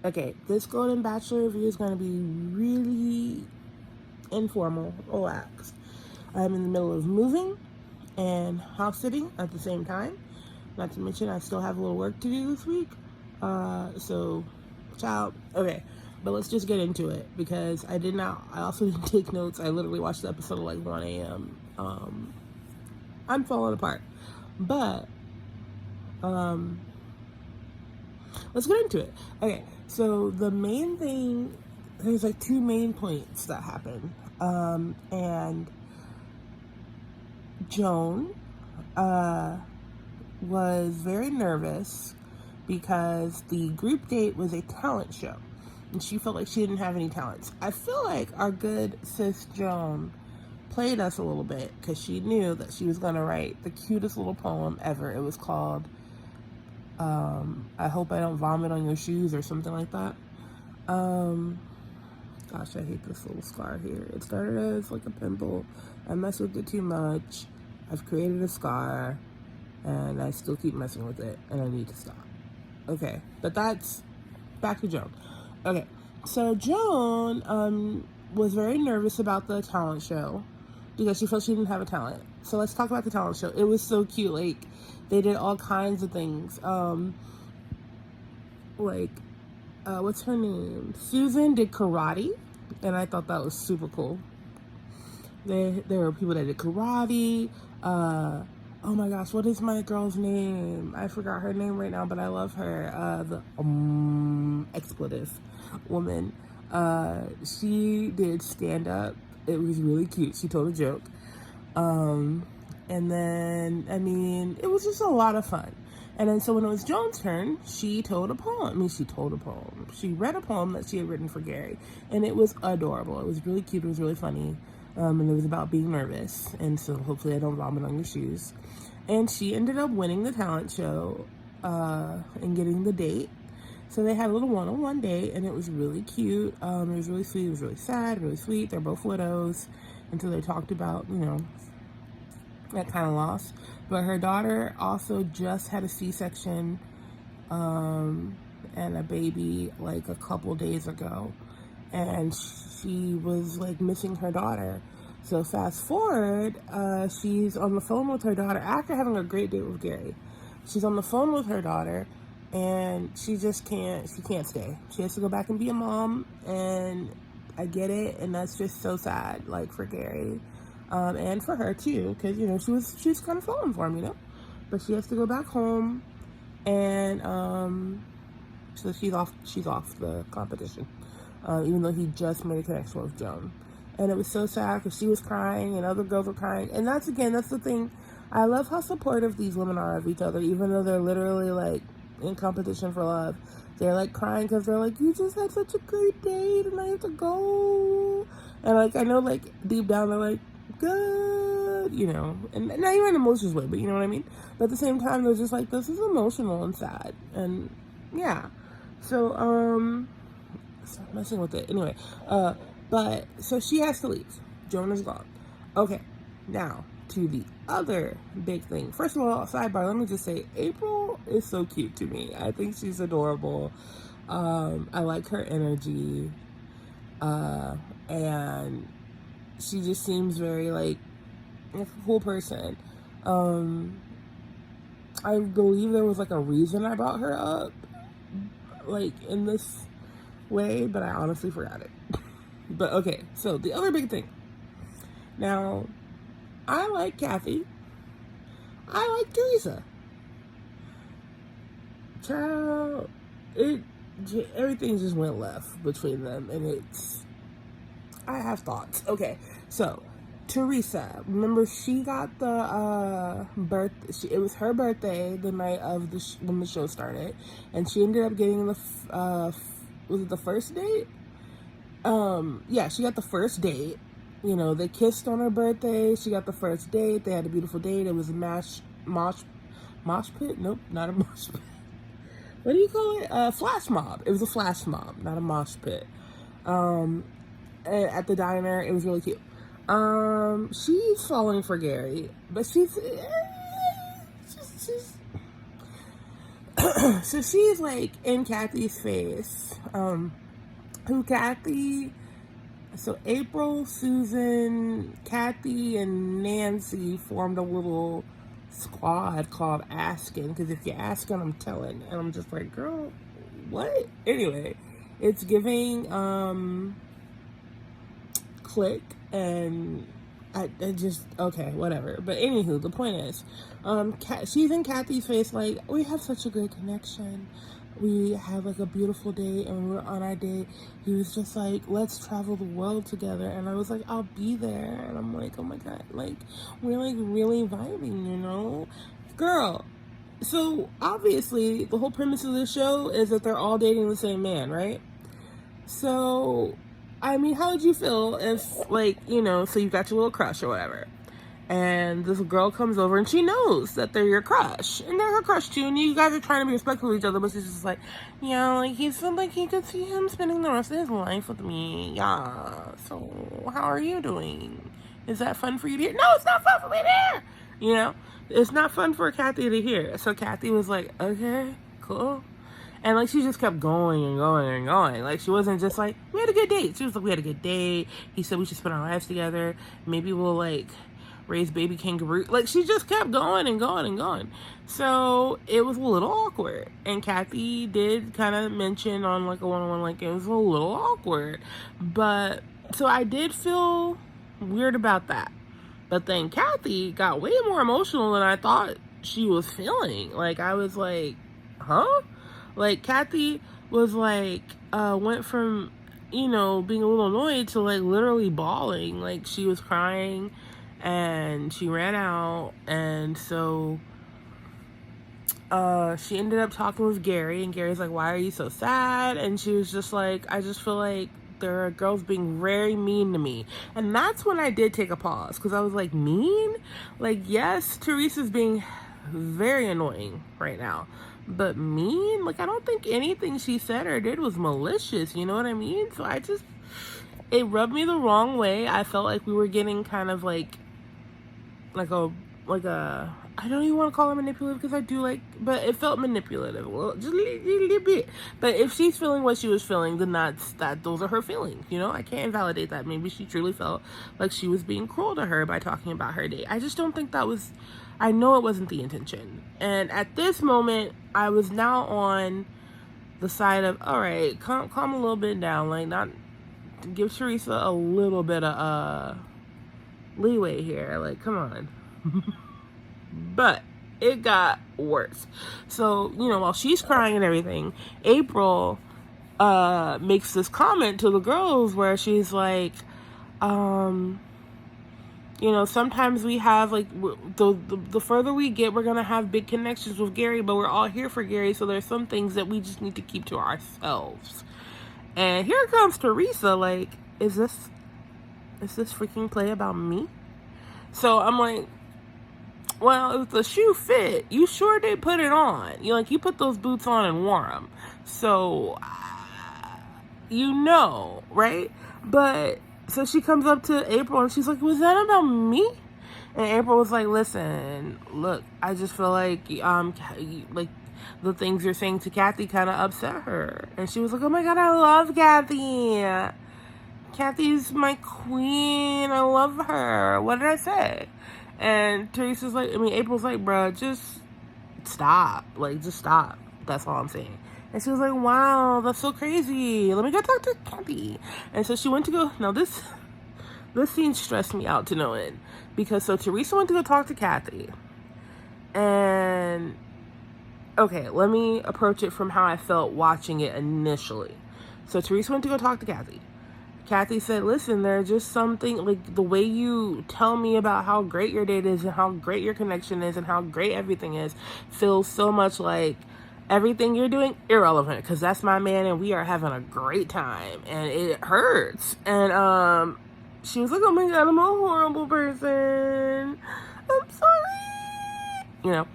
Okay, this Golden Bachelor review is going to be really informal, relaxed. I'm in the middle of moving and house sitting at the same time. Not to mention, I still have a little work to do this week. So, ciao. Okay, but let's just get into it because I also didn't take notes. I literally watched the episode at like 1 a.m. I'm falling apart. But, let's get into it. Okay, so the main thing, there's like two main points that happen. And Joan was very nervous because the group date was a talent show. And she felt like she didn't have any talents. I feel like our good sis Joan played us a little bit because she knew that she was going to write the cutest little poem ever. It was called I Hope I Don't Vomit on Your Shoes or something like that. Gosh, I hate this little scar here. It started as like a pimple. I messed with it too much. I've created a scar and I still keep messing with it and I need to stop. Okay, but that's back to Joan. Okay, so Joan was very nervous about the talent show because she felt she didn't have a talent. So let's talk about the talent show. It was so cute. Like, they did all kinds of things. What's her name? Susan did karate, and I thought that was super cool. There were people that did karate. Oh my gosh, what is my girl's name? I forgot her name right now, but I love her. The expletive woman. She did stand up. It was really cute. She told a joke. And then, I mean, it was just a lot of fun. And then, so when it was Joan's turn, she told a poem. She read a poem that she had written for Gary. And it was adorable. It was really cute. It was really funny. And it was about being nervous. And so, hopefully I don't vomit on your shoes. And she ended up winning the talent show, and getting the date. So they had a little one-on-one date, and it was really cute. It was really sweet. It was really sad, really sweet. They're both widows. And so they talked about, that kind of loss. But her daughter also just had a C-section and a baby like a couple days ago, and she was like missing her daughter. So fast forward, she's on the phone with her daughter after having a great date with Gary. She's on the phone with her daughter, and she can't stay. She has to go back and be a mom, and I get it, and that's just so sad, like, for Gary. And for her too, because she was kind of falling for him, but she has to go back home, and so she's off the competition, even though he just made a connection with Joan. And it was so sad because she was crying and other girls were crying, and that's the thing. I love how supportive these women are of each other, even though they're literally like in competition for love. They're like crying because they're like, you just had such a great date and I have to go, and like I know like deep down they're like, good, and not even an emotions way, but you know what I mean. But at the same time, they're just like, this is emotional and sad, and yeah. So stop messing with it anyway. But so she has to leave. Joan is gone. Okay, now to the other big thing. First of all, sidebar, let me just say, April is so cute to me. I think she's adorable. I like her energy, and she just seems very like a cool person. I believe there was like a reason I brought her up, like in this way, but I honestly forgot it. But okay, so the other big thing. Now, I like Kathy. I like Teresa. Child, everything just went left between them, and I have thoughts. Okay, so Teresa, remember she got the it was her birthday the night of when the show started, and she ended up getting the was it the first date? Yeah, she got the first date. They kissed on her birthday. She got the first date. They had a beautiful date. It was a mosh pit. Nope, not a mosh pit. What do you call it? Flash mob. It was a flash mob, not a mosh pit. At the diner, it was really cute. She's falling for Gary, but she's So she's like in Kathy's face. Who Kathy? So April, Susan, Kathy, and Nancy formed a little squad called Asking. Because if you're asking, I'm telling. And I'm just like, girl, what? Anyway, it's giving click, and I just, okay, whatever. But anywho, the point is, she's in Kathy's face like, we have such a great connection. We had like a beautiful day, and when we were on our date, he was just like, let's travel the world together. And I was like, I'll be there. And I'm like, oh my God, like, we're like really vibing, you know? Girl, so obviously the whole premise of this show is that they're all dating the same man, right? So, I mean, how would you feel if, like, you know, so you got your little crush or whatever, and this girl comes over and she knows that they're your crush and they're her crush too, and you guys are trying to be respectful of each other, but she's just like, yeah, like, he said like he could see him spending the rest of his life with me. Yeah, so how are you doing? Is that fun for you to hear? No, it's not fun for me to hear. You know, it's not fun for Kathy to hear. So Kathy was like, okay, cool. And like, she just kept going and going and going. Like, she wasn't just like, we had a good date. She was like, we had a good date. He said we should spend our lives together. Maybe we'll like raise baby kangaroo. Like, she just kept going and going and going. So it was a little awkward. And Kathy did kind of mention on like a one-on-one, like, it was a little awkward. But so I did feel weird about that. But then Kathy got way more emotional than I thought she was feeling. Like, I was like, huh? Like, Kathy was like, went from, you know, being a little annoyed to like literally bawling. Like, she was crying and she ran out. And so she ended up talking with Gary, and Gary's like, why are you so sad? And she was just like, I just feel like there are girls being very mean to me. And that's when I did take a pause, because I was like, mean? Like, yes, Teresa's being very annoying right now, but mean? Like, I don't think anything she said or did was malicious, you know what I mean? So it rubbed me the wrong way. I felt like we were getting kind of like a, I don't even want to call it manipulative, because I do like, but it felt manipulative. Well, just a little bit. But if she's feeling what she was feeling, then those are her feelings, you know? I can't invalidate that. Maybe she truly felt like she was being cruel to her by talking about her date. I just don't think that was, I know it wasn't the intention. And at this moment, I was now on the side of, all right, calm a little bit down. Like, not, give Teresa a little bit of leeway here. Like, come on. But it got worse. So, you know, while she's crying and everything, April makes this comment to the girls where she's like, you know, sometimes we have like, the further we get, we're gonna have big connections with Gary, but we're all here for Gary, so there's some things that we just need to keep to ourselves. And here comes Teresa, like, is this freaking play about me? So I'm like, well, if the shoe fit, you sure did put it on. You put those boots on and wore them. So, you know, right? But, so she comes up to April and she's like, was that about me? And April was like, listen, look, I just feel like, the things you're saying to Kathy kind of upset her. And she was like, oh my God, I love Kathy. Kathy's my queen. I love her. What did I say? And Teresa's like, April's like, bruh, just stop. Like, just stop. That's all I'm saying. And she was like, wow, that's so crazy. Let me go talk to Kathy. And so she went to go, now this scene stressed me out to no end. Because so Teresa went to go talk to Kathy. And, okay, let me approach it from how I felt watching it initially. So Teresa went to go talk to Kathy. Kathy said, listen, there's just something, like, the way you tell me about how great your date is and how great your connection is and how great everything is feels so much like everything you're doing irrelevant, because that's my man and we are having a great time and it hurts. And she was like, oh my God, I'm a horrible person, I'm sorry, you know.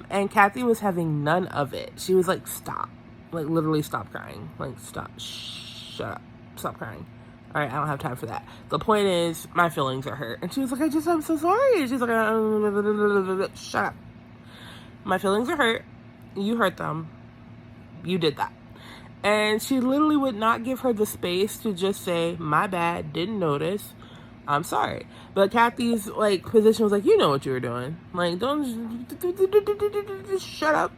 And Kathy was having none of it. She was like, stop, like, literally stop crying, like, stop, shut up. Stop crying. All right, I don't have time for that. The point is, my feelings are hurt. And she was like, I'm so sorry. She's like, shut up. My feelings are hurt. You hurt them. You did that. And she literally would not give her the space to just say, my bad, didn't notice, I'm sorry. But Kathy's like position was like, you know what you were doing. Like, don't just shut up.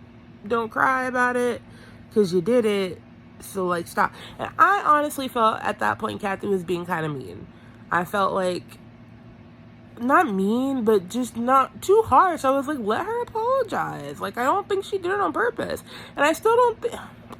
Don't cry about it because you did it. So like, stop. And I honestly felt at that point Kathy was being kind of mean. I felt like not mean, but just not too harsh. I was like, let her apologize. Like, I don't think she did it on purpose. And I still don't think,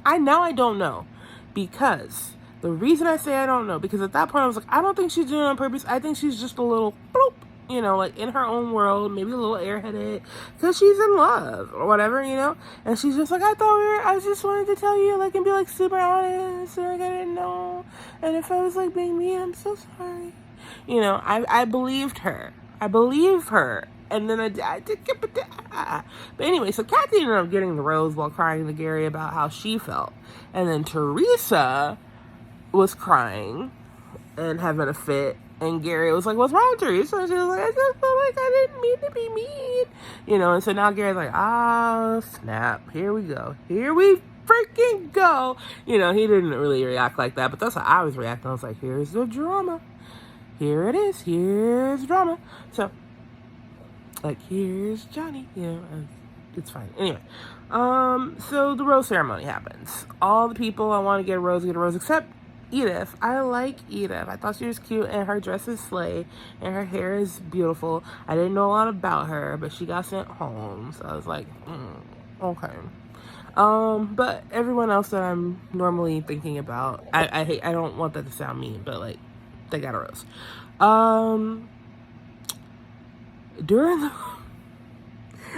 I don't know. Because the reason I say I don't know, because at that point I was like, I don't think she's doing it on purpose. I think she's just a little bloop, you know, like in her own world, maybe a little airheaded, because she's in love or whatever, you know. And she's just like, I just wanted to tell you, like, and be like super honest, and like I didn't know. And if I was like being mean, I'm so sorry. You know, I believed her. I believe her. And then I did get, but anyway, so Kathy ended up getting the rose while crying to Gary about how she felt. And then Teresa was crying and having a fit. And Gary was like, what's wrong, Teresa? And she was like, I just feel like I didn't mean to be mean. You know, and so now Gary's like, snap. Here we go. Here we freaking go. You know, he didn't really react like that, but that's how I was reacting. I was like, here's the drama. Here it is. Here's drama. So, like, here's Johnny. You know, it's fine. Anyway, so the rose ceremony happens. All the people I want to get a rose, except Edith. I like Edith. I thought she was cute, and her dress is slay, and her hair is beautiful. I didn't know a lot about her, but she got sent home, so I was like, okay. But everyone else that I'm normally thinking about, I don't want that to sound mean, but like, they got a rose. During the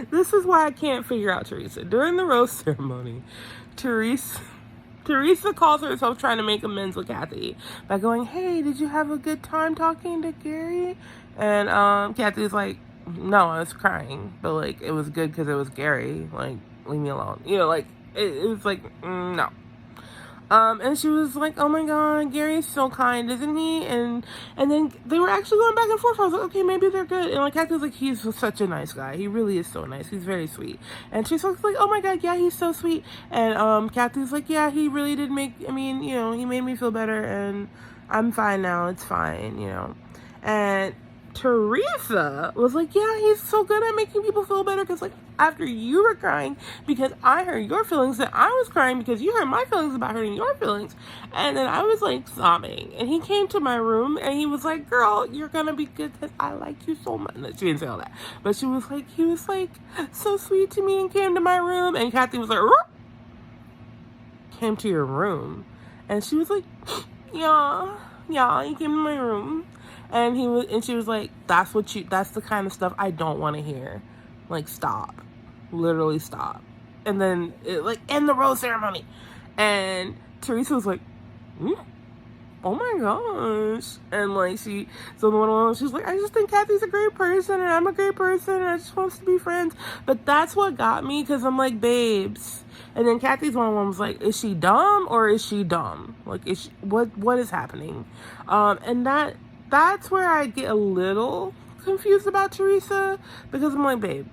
this is why I can't figure out Teresa. During the rose ceremony, Teresa calls herself trying to make amends with Kathy by going, hey, did you have a good time talking to Gary? And Kathy's like, no, I was crying, but like it was good because it was Gary. Like, leave me alone. You know, like it was like, no. And she was like, oh my god, Gary's so kind, isn't he? And then they were actually going back and forth. I was like, okay, maybe they're good. And like Kathy was like, he's such a nice guy. He really is so nice. He's very sweet. And she's like, oh my god, yeah, he's so sweet. And Kathy's like, yeah, he really did you know, he made me feel better, and I'm fine now. It's fine, you know. And Teresa was like, yeah, he's so good at making people feel better, because like after you were crying because I hurt your feelings, that I was crying because you hurt my feelings about hurting your feelings. And then I was like sobbing, and he came to my room and he was like, girl, you're gonna be good because I like you so much. No, she didn't say all that, but he was like so sweet to me and came to my room. And Kathy was like, came to your room? And she was like, yeah, he came to my room. And she was like, that's the kind of stuff I don't want to hear. Like, stop. Literally stop. And then end the rose ceremony. And Teresa was like, oh my gosh. And like she's like, I just think Kathy's a great person, and I'm a great person, and I just want us to be friends. But that's what got me, because I'm like, babes. And then Kathy's one was like, is she dumb or is she dumb? Like, what is happening? And that's where I get a little confused about Teresa, because I'm like, babe,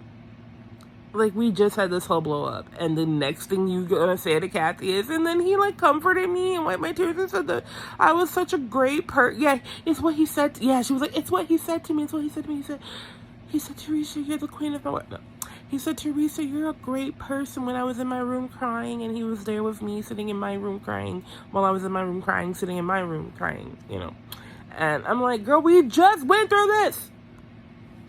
like, we just had this whole blow up, and the next thing you're gonna say to Kathy is, and then he like comforted me and wiped my tears and said that I was such a great person. Yeah, it's what he said. Yeah, she was like, it's what he said to me. It's what he said to me. He said, Teresa, you're the queen of my world. No. He said, Teresa, you're a great person. When I was in my room crying, and he was there with me, sitting in my room crying, while I was in my room crying, sitting in my room crying, you know. And I'm like, girl, we just went through this.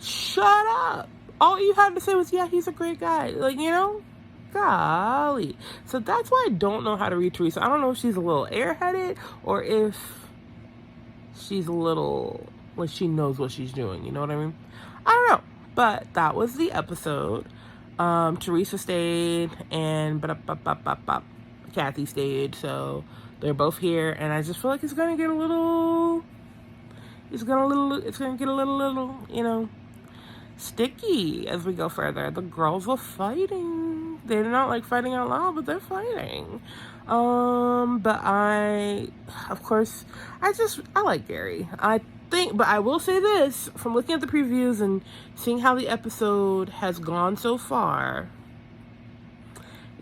Shut up. All you had to say was, yeah, he's a great guy. Like, you know, golly. So that's why I don't know how to read Teresa. I don't know if she's a little airheaded or if she's a little, like, she knows what she's doing. You know what I mean? I don't know. But that was the episode. Teresa stayed, and Kathy stayed. So they're both here, and I just feel like it's gonna get a little, you know, sticky as we go further. The girls are fighting. They're not like fighting out loud, but they're fighting. But I like Gary. But I will say this, from looking at the previews and seeing how the episode has gone so far,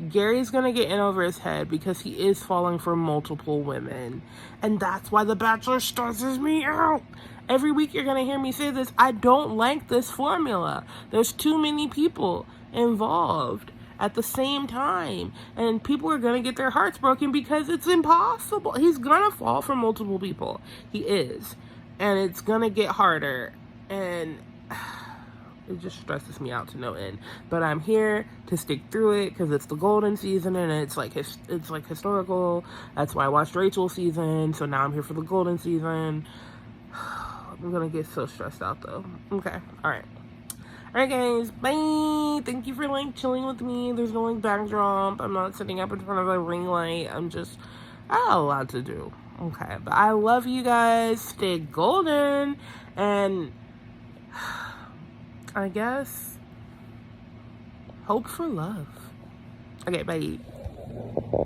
Gary's gonna get in over his head because he is falling for multiple women. And that's why The Bachelor stresses me out. Every week you're gonna hear me say this. I don't like this formula. There's too many people involved at the same time. And people are gonna get their hearts broken because it's impossible. He's gonna fall for multiple people. He is. And it's gonna get harder. And it just stresses me out to no end. But I'm here to stick through it because it's the golden season and it's like historical. That's why I watched Rachel's season. So now I'm here for the golden season. I'm gonna get so stressed out though. Okay, all right. All right, guys. Bye. Thank you for like chilling with me. There's no like backdrop. I'm not sitting up in front of a ring light. I have a lot to do. Okay, but I love you guys. Stay golden and I guess hope for love. Okay, bye.